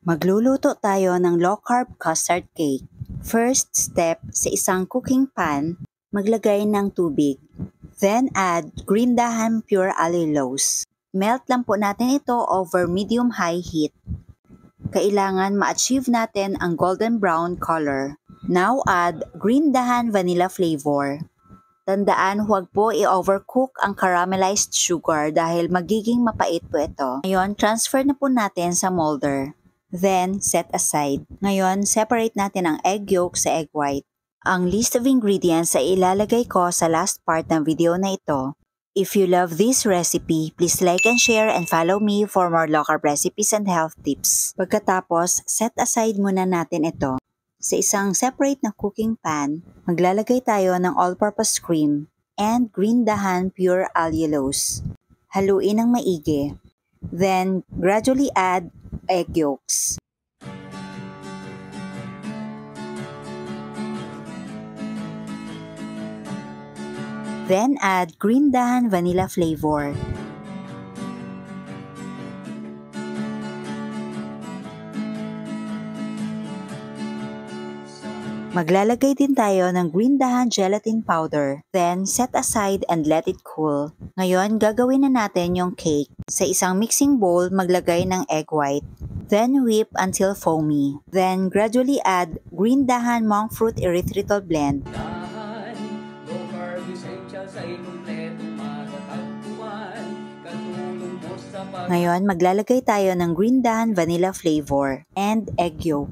Magluluto tayo ng low-carb custard cake. First step, sa isang cooking pan, maglagay ng tubig. Then add green dahan pure allulose. Melt lang po natin ito over medium-high heat. Kailangan ma-achieve natin ang golden brown color. Now add green dahan vanilla flavor. Tandaan, huwag po i-overcook ang caramelized sugar dahil magiging mapait po ito. Ngayon, transfer na po natin sa molder. Then, set aside. Ngayon, separate natin ang egg yolk sa egg white. Ang list of ingredients ay ilalagay ko sa last part ng video na ito. If you love this recipe, please like and share and follow me for more low-carb recipes and health tips. Pagkatapos, set aside muna natin ito. Sa isang separate na cooking pan, maglalagay tayo ng all-purpose cream and green dahan pure allulose. Haluin ng maigi. Then, gradually add egg yolks. Then add green dahan vanilla flavor. Maglalagay din tayo ng green dahan gelatin powder. Then, set aside and let it cool. Ngayon, gagawin na natin yung cake. Sa isang mixing bowl, maglagay ng egg white. Then, whip until foamy. Then, gradually add green dahan monk fruit erythritol blend. Ngayon, maglalagay tayo ng green dahan vanilla flavor and egg yolk.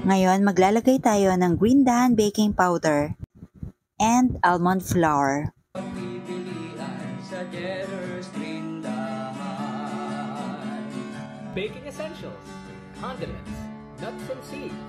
Ngayon, maglalagay tayo ng green dahan baking powder and almond flour. Baking essentials, condiments, nuts and seeds.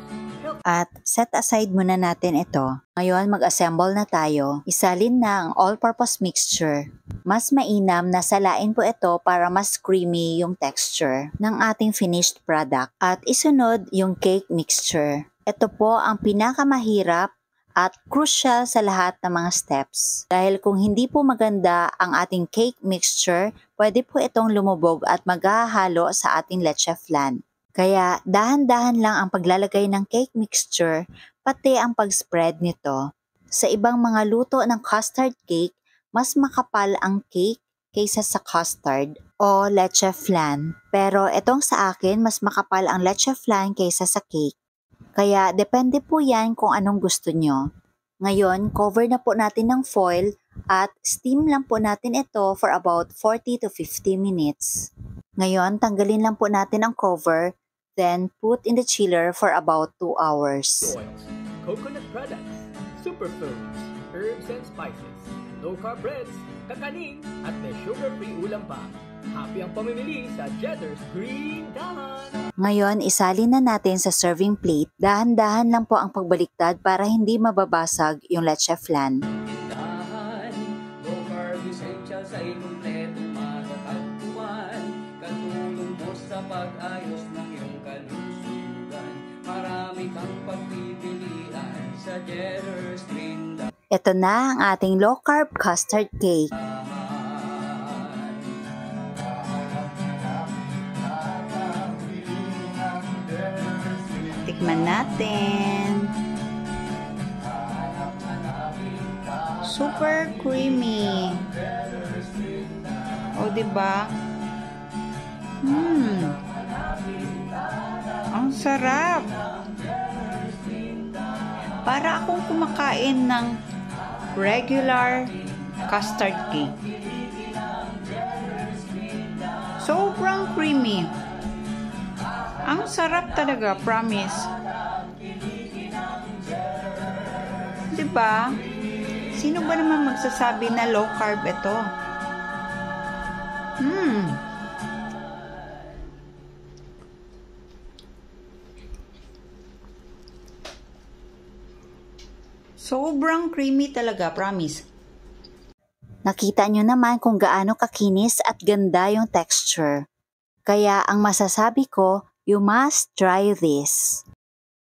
At set aside muna natin ito. Ngayon, mag-assemble na tayo. Isalin na ang all-purpose mixture. Mas mainam na salain po ito para mas creamy yung texture ng ating finished product. At isunod yung cake mixture. Ito po ang pinakamahirap at crucial sa lahat ng mga steps. Dahil kung hindi po maganda ang ating cake mixture, pwede po itong lumubog at maghahalo sa ating leche flan. Kaya dahan-dahan lang ang paglalagay ng cake mixture, pati ang pag-spread nito. Sa ibang mga luto ng custard cake, mas makapal ang cake kaysa sa custard o leche flan. Pero itong sa akin, mas makapal ang leche flan kaysa sa cake. Kaya depende po yan kung anong gusto nyo. Ngayon, cover na po natin ng foil at steam lang po natin ito for about 40 to 50 minutes. Ngayon, tanggalin lang po natin ang cover, then put in the chiller for about 2 hours. Oils, coconut products, superfoods, herbs and spices, low-carb breads, kakanin, at may sugar-free ulam pa. Happy ang pamimili sa Jetter's Green Dahan! Ngayon, isalin na natin sa serving plate. Dahan-dahan lang po ang pagbaliktad para hindi mababasag yung leche flan. Dahan, low-carb essentials ay kumpletong matatagpuan. Katulong mo sa pag-ayos ng iyong kalusugan. Marami kang pagpipilian sa Jetter's Green Dahan. Ito na ang ating low-carb custard cake. Tikman natin. Super creamy. O, diba? Ang sarap. Para akong kumakain ng regular custard cake. Sobrang creamy. Ang sarap talaga, promise. Diba? Sino ba naman magsasabi na low carb ito? Sobrang creamy talaga, promise. Nakita nyo naman kung gaano kakinis at ganda yung texture. Kaya ang masasabi ko, you must try this.